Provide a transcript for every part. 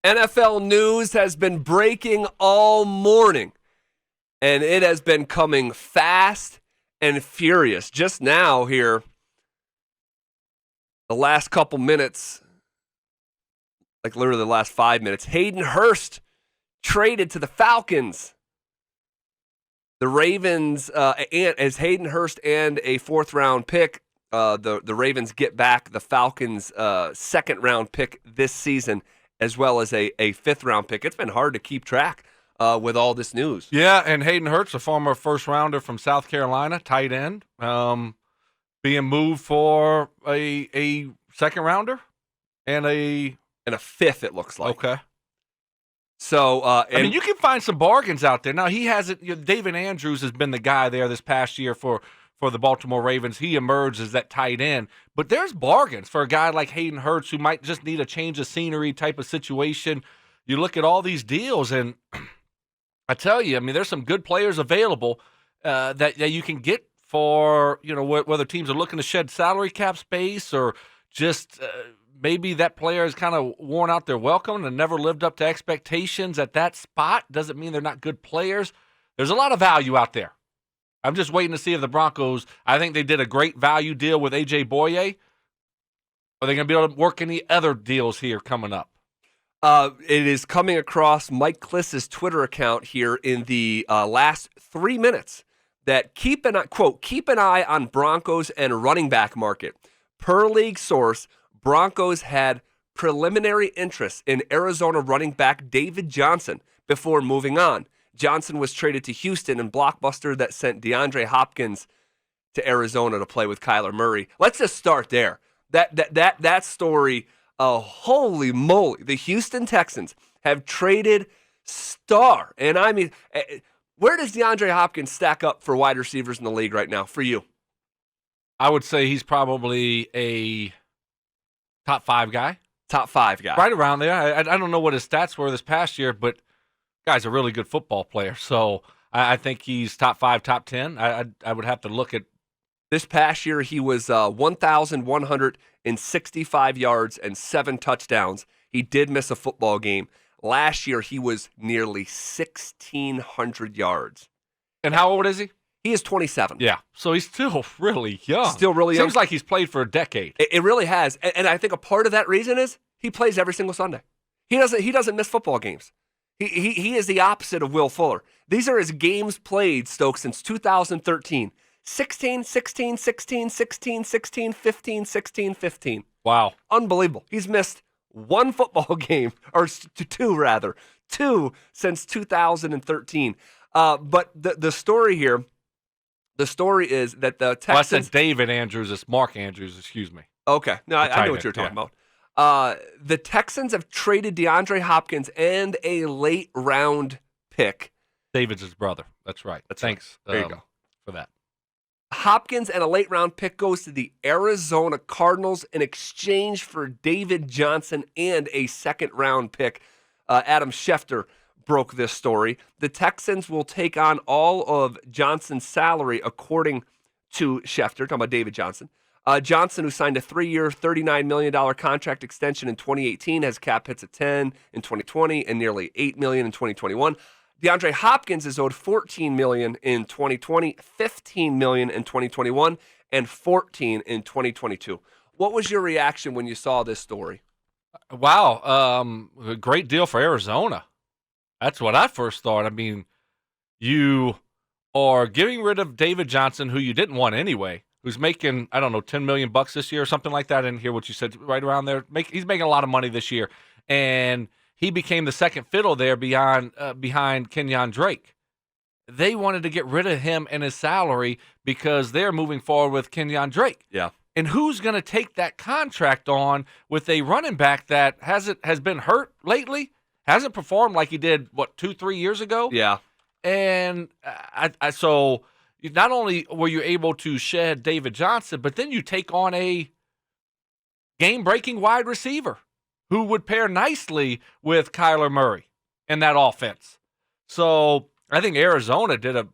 NFL news has been breaking all morning, and it has been coming fast and furious. Just now here, the last couple minutes, like literally the last 5 minutes, Hayden Hurst traded to the Falcons. The Ravens, as Hayden Hurst and a fourth-round pick, the Ravens get back the Falcons' second-round pick this season, as well as a fifth-round pick. It's been hard to keep track with all this news. Yeah, and Hayden Hurst, a former first-rounder from South Carolina, tight end, being moved for a second-rounder and a fifth, it looks like. Okay. So, I mean, you can find some bargains out there. Now, he hasn't. David Andrews has been the guy there this past year for the Baltimore Ravens. He emerged as that tight end. But there's bargains for a guy like Hayden Hurst who might just need a change of scenery type of situation. You look at all these deals, and I tell you, I mean, there's some good players available that you can get for, whether teams are looking to shed salary cap space or just maybe that player has kind of worn out their welcome and never lived up to expectations at that spot. Doesn't mean they're not good players. There's a lot of value out there. I'm just waiting to see if the Broncos, I think they did a great value deal with A.J. Boye. Are they going to be able to work any other deals here coming up? It is coming across Mike Kliss's Twitter account here in the last 3 minutes that keep an eye on Broncos and running back market. Per league source, Broncos had preliminary interest in Arizona running back David Johnson before moving on. Johnson was traded to Houston in blockbuster that sent DeAndre Hopkins to Arizona to play with Kyler Murray. Let's just start there. That story, holy moly. The Houston Texans have traded star. And I mean, where does DeAndre Hopkins stack up for wide receivers in the league right now for you? I would say he's probably a top five guy. Top five guy. Right around there. I don't know what his stats were this past year, but guy's a really good football player. So I think he's top 5, top 10. I would have to look at. This past year, he was 1,165 yards and 7 touchdowns. He did miss a football game. Last year, he was nearly 1,600 yards. And how old is he? He is 27. Yeah, so he's still really young. Still really young. Seems like he's played for a decade. It really has. And I think a part of that reason is he plays every single Sunday. He doesn't miss football games. He is the opposite of Will Fuller. These are his games played, Stokes, since 2013. 16, 16, 16, 16, 16, 15, 16, 15. Wow. Unbelievable. He's missed one football game, or two rather, two since 2013. But the story here, the story is that the Texans... Well, I said David Andrews. It's Mark Andrews, excuse me. Okay. No, I know what you're talking about. The Texans have traded DeAndre Hopkins and a late-round pick. David's his brother. That's right. Thanks. Right. There you go. For that. Hopkins and a late-round pick goes to the Arizona Cardinals in exchange for David Johnson and a second-round pick. Adam Schefter broke this story. The Texans will take on all of Johnson's salary, according to Schefter, talking about David Johnson. Johnson, who signed a 3-year, $39 million contract extension in 2018, has cap hits of 10 in 2020 and nearly $8 million in 2021. DeAndre Hopkins is owed $14 million in 2020, $15 million in 2021, and $14 in 2022. What was your reaction when you saw this story? Wow, a great deal for Arizona. That's what I first thought. I mean, you are getting rid of David Johnson, who you didn't want anyway, who's making, I don't know, $10 million this year or something like that. I didn't hear what you said, right around there. He's making a lot of money this year. And he became the second fiddle there behind Kenyon Drake. They wanted to get rid of him and his salary because they're moving forward with Kenyon Drake. Yeah. And who's going to take that contract on with a running back that has been hurt lately, hasn't performed like he did, 2-3 years ago? Yeah. And so not only were you able to shed David Johnson, but then you take on a game-breaking wide receiver who would pair nicely with Kyler Murray in that offense. So I think Arizona did a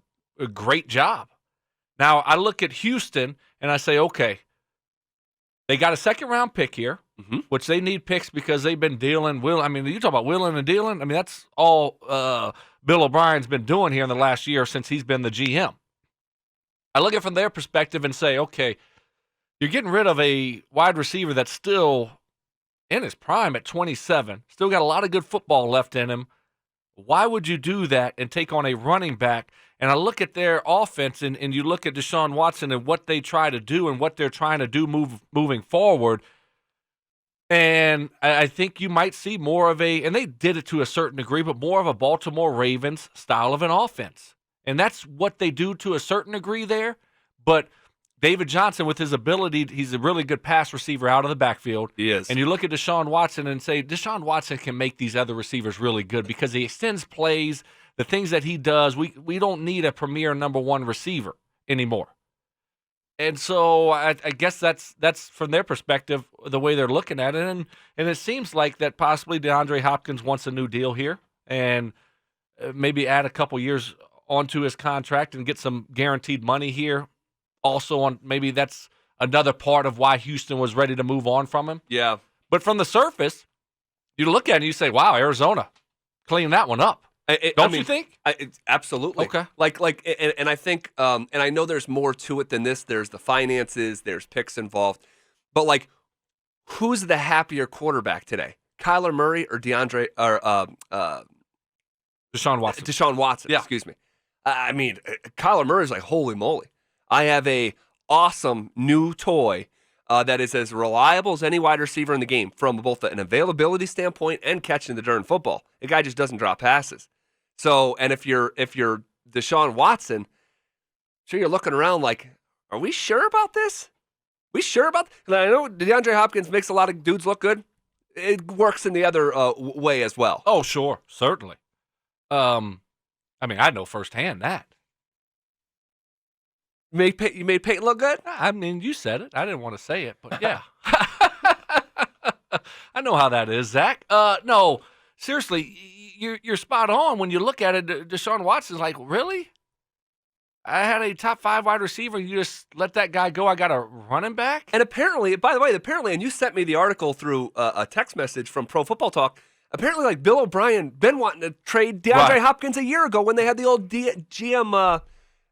great job. Now, I look at Houston and I say, okay, They got a second-round pick here, Mm-hmm. which they need picks because they've been dealing. You talk about wheeling and dealing. I mean, that's all Bill O'Brien's been doing here in the last year since he's been the GM. I look at it from their perspective and say, okay, you're getting rid of a wide receiver that's still in his prime at 27, still got a lot of good football left in him. Why would you do that and take on a running back? And I look at their offense, and you look at Deshaun Watson and what they try to do and what they're trying to do moving forward. And I think you might see more of and they did it to a certain degree, but more of a Baltimore Ravens style of an offense. And that's what they do to a certain degree there. But David Johnson, with his ability, he's a really good pass receiver out of the backfield. He is. And you look at Deshaun Watson and say, Deshaun Watson can make these other receivers really good because he extends plays, the things that he does. We don't need a premier number one receiver anymore. And so I guess that's from their perspective, the way they're looking at it. And it seems like that possibly DeAndre Hopkins wants a new deal here and maybe add a couple years onto his contract and get some guaranteed money here. Also, on maybe that's another part of why Houston was ready to move on from him. Yeah. But from the surface, you look at it and you say, wow, Arizona, clean that one up. Don't you think? Absolutely. Okay. And I think, and I know there's more to it than this. There's the finances, there's picks involved. But, who's the happier quarterback today? Kyler Murray or Deshaun Watson. Deshaun Watson, Yeah. Excuse me. I mean, Kyler Murray's like, holy moly. I have a awesome new toy that is as reliable as any wide receiver in the game from both an availability standpoint and catching the darn football. The guy just doesn't drop passes. So, and if you're Deshaun Watson, sure you're looking around like, are we sure about this? We sure about this? I know DeAndre Hopkins makes a lot of dudes look good. It works in the other way as well. Oh, sure. Certainly. I know firsthand that. You made Peyton look good? I mean, you said it. I didn't want to say it, but yeah. I know how that is, Zach. No, seriously, you're spot on. When you look at it, Deshaun Watson's like, really? I had a top 5 wide receiver. You just let that guy go. I got a running back? And apparently, by the way, and you sent me the article through a text message from Pro Football Talk. Apparently, Bill O'Brien been wanting to trade DeAndre Hopkins a year ago when they had the old GM,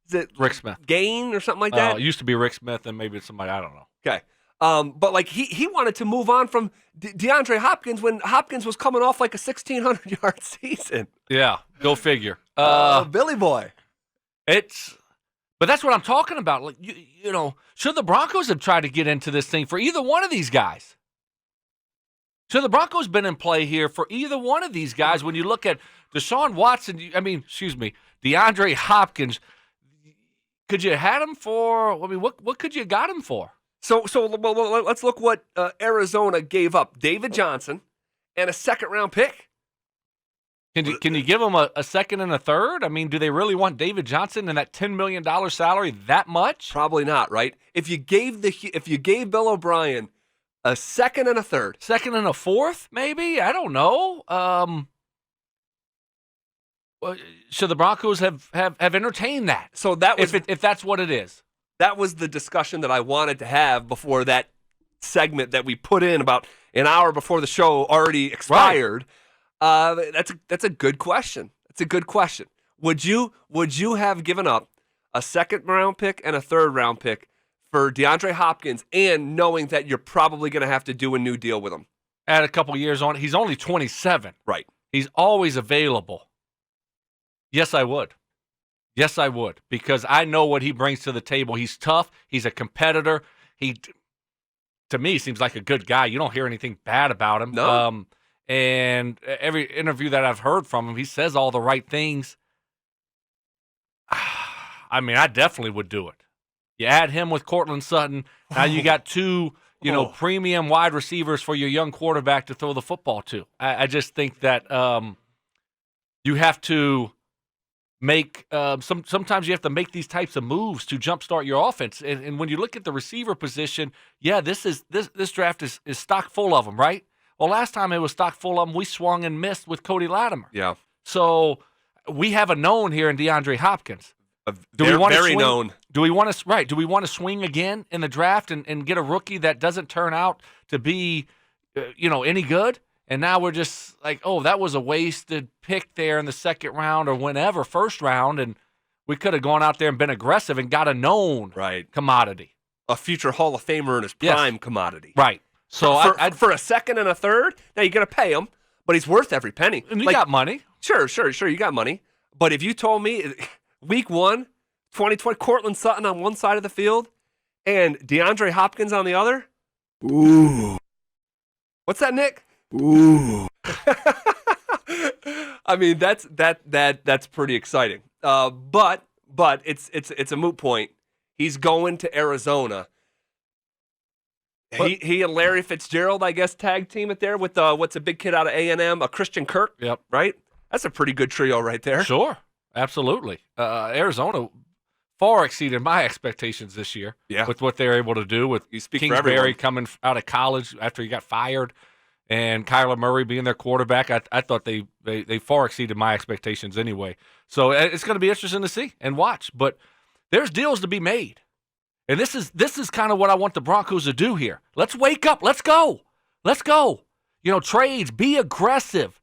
is it Rick Smith. Gain or something like that? It used to be Rick Smith and maybe somebody, I don't know. Okay. But he wanted to move on from DeAndre Hopkins when Hopkins was coming off like a 1,600-yard season. Yeah, go figure. Billy boy. But that's what I'm talking about. Like you know, should the Broncos have tried to get into this thing for either one of these guys? Should the Broncos been in play here for either one of these guys? When you look at Deshaun Watson, DeAndre Hopkins, could you have had him for? I mean, what could you got him for? So let's look what Arizona gave up: David Johnson and a second-round pick. Can you give them a second and a third? I mean, do they really want David Johnson and that $10 million salary that much? Probably not, right? If you gave Bill O'Brien a second and a third, second and a fourth, maybe, I don't know. Should the Broncos have entertained that? So that was if that's what it is. That was the discussion that I wanted to have before that segment that we put in about an hour before the show already expired. Right. That's a good question. It's a good question. Would you have given up a second round pick and a third round pick for DeAndre Hopkins, and knowing that you're probably going to have to do a new deal with him? Add a couple years on. He's only 27. Right. He's always available. Yes, I would. Yes, I would, because I know what he brings to the table. He's tough. He's a competitor. To me, seems like a good guy. You don't hear anything bad about him. No. And every interview that I've heard from him, he says all the right things. I mean, I definitely would do it. You add him with Cortland Sutton. Now you got two, premium wide receivers for your young quarterback to throw the football to. I just think that you have to make sometimes you have to make these types of moves to jumpstart your offense. And when you look at the receiver position, this draft is stock full of them, right? Well, last time it was stock full of them, we swung and missed with Cody Latimer. Yeah. So we have a known here in DeAndre Hopkins. Do we want to very swing, known. Do we want to Do we want to swing again in the draft and get a rookie that doesn't turn out to be, any good? And now we're just like, oh, that was a wasted pick there in the second round or whenever, first round, and we could have gone out there and been aggressive and got a known commodity, a future Hall of Famer in his prime commodity. Right. So for a second and a third, now you're going to pay him, but he's worth every penny. And you got money. Sure, you got money. But if you told me week 1, 2020, Cortland Sutton on one side of the field and DeAndre Hopkins on the other. Ooh. What's that, Nick? Ooh. I mean, that's pretty exciting. But it's a moot point. He's going to Arizona. He and Larry Fitzgerald, I guess, tag team it there with what's a big kid out of A&M, a Christian Kirk. Yep. Right? That's a pretty good trio right there. Sure. Absolutely. Arizona far exceeded my expectations this year with what they're able to do with Kingsbury coming out of college after he got fired and Kyler Murray being their quarterback. I thought they far exceeded my expectations anyway. So it's going to be interesting to see and watch. But there's deals to be made. And this is kind of what I want the Broncos to do here. Let's wake up. Let's go. Let's go. Trades, be aggressive.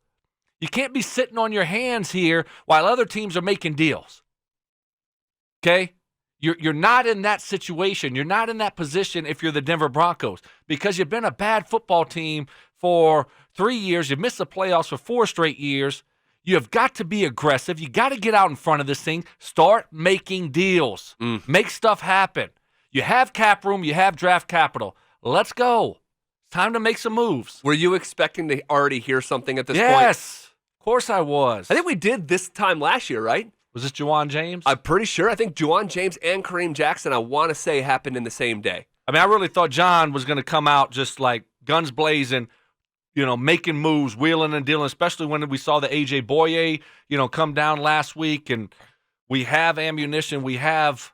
You can't be sitting on your hands here while other teams are making deals. Okay? You're not in that situation. You're not in that position if you're the Denver Broncos because you've been a bad football team for 3 years. You've missed the playoffs for 4 straight years. You have got to be aggressive. You got to get out in front of this thing. Start making deals. Make stuff happen. You have cap room. You have draft capital. Let's go. It's time to make some moves. Were you expecting to already hear something at this point? Yes. Of course I was. I think we did this time last year, right? Was this Juwan James? I'm pretty sure. I think Juwan James and Kareem Jackson, I want to say, happened in the same day. I mean, I really thought John was going to come out just like guns blazing, making moves, wheeling and dealing, especially when we saw the A.J. Boye, come down last week. And we have ammunition. We have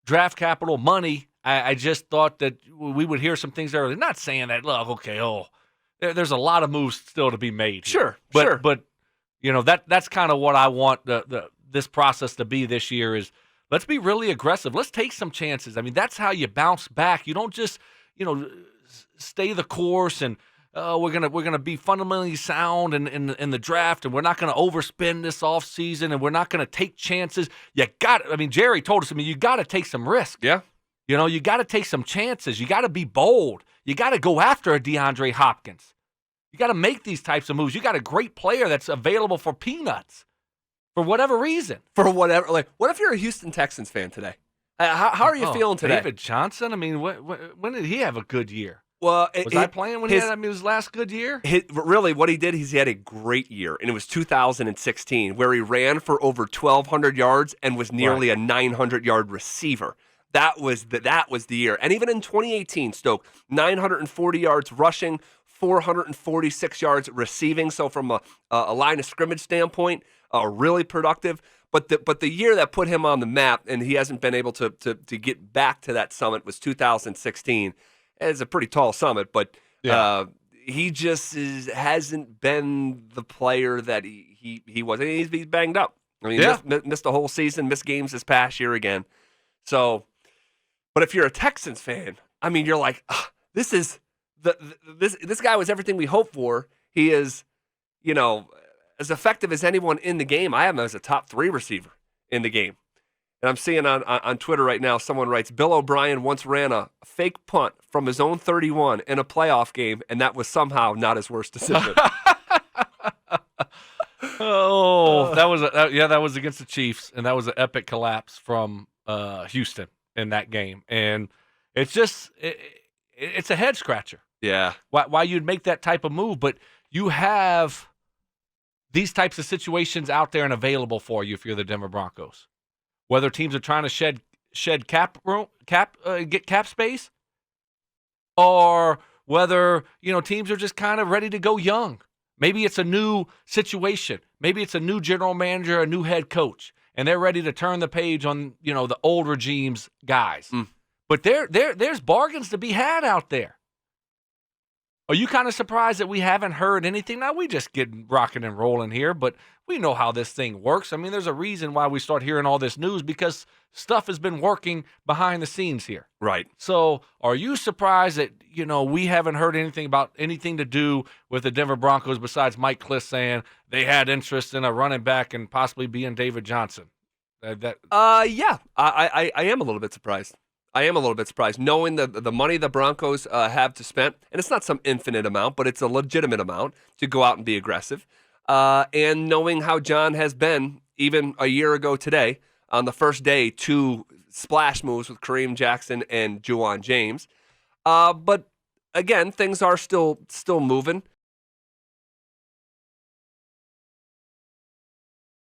draft capital, money. I just thought that we would hear some things early. Not saying that, look, there's a lot of moves still to be made here. Sure. But that's kind of what I want this process to be this year is let's be really aggressive. Let's take some chances. I mean, that's how you bounce back. You don't just, stay the course and we're gonna be fundamentally sound in the draft and we're not gonna overspend this offseason and we're not gonna take chances. Jerry told us, you got to take some risk. Yeah. You got to take some chances. You got to be bold. You got to go after a DeAndre Hopkins. You got to make these types of moves. You got a great player that's available for peanuts for whatever reason. What if you're a Houston Texans fan today? How are you feeling today? David Johnson? I mean, when did he have a good year? Well, was I playing when he had his last good year? Really, what he did is he had a great year, and it was 2016, where he ran for over 1,200 yards and was nearly a 900-yard receiver. That was the year. And even in 2018, Stoke, 940 yards rushing, 446 yards receiving. So from a line of scrimmage standpoint, really productive. But the year that put him on the map, and he hasn't been able to get back to that summit, was 2016. It's a pretty tall summit, but he just hasn't been the player that he was. He's banged up. I mean, missed the whole season, missed games this past year again. So, but if you're a Texans fan, I mean, you're like, this is this guy was everything we hoped for. He is, as effective as anyone in the game. I have him as a top 3 receiver in the game. And I'm seeing on Twitter right now, someone writes, Bill O'Brien once ran a fake punt from his own 31 in a playoff game, and that was somehow not his worst decision. That was against the Chiefs, and that was an epic collapse from Houston in that game. And it's just it's a head scratcher. Yeah. Why you'd make that type of move, but you have these types of situations out there and available for you if you're the Denver Broncos. Whether teams are trying to shed cap get cap space, or whether teams are just kind of ready to go young. Maybe it's a new situation. Maybe it's a new general manager, a new head coach, and they're ready to turn the page on the old regime's guys. But there's bargains to be had out there. Are you kind of surprised that we haven't heard anything? Now, we just get rocking and rolling here, but we know how this thing works. I mean, there's a reason why we start hearing all this news because stuff has been working behind the scenes here. Right. So are you surprised that, we haven't heard anything about anything to do with the Denver Broncos besides Mike Kliss saying they had interest in a running back and possibly being David Johnson? Yeah, I am a little bit surprised. I am a little bit surprised knowing the money the Broncos have to spend, and it's not some infinite amount, but it's a legitimate amount to go out and be aggressive. And knowing how John has been, even a year ago today, on the first day, 2 splash moves with Kareem Jackson and Juwan James. But again, things are still moving.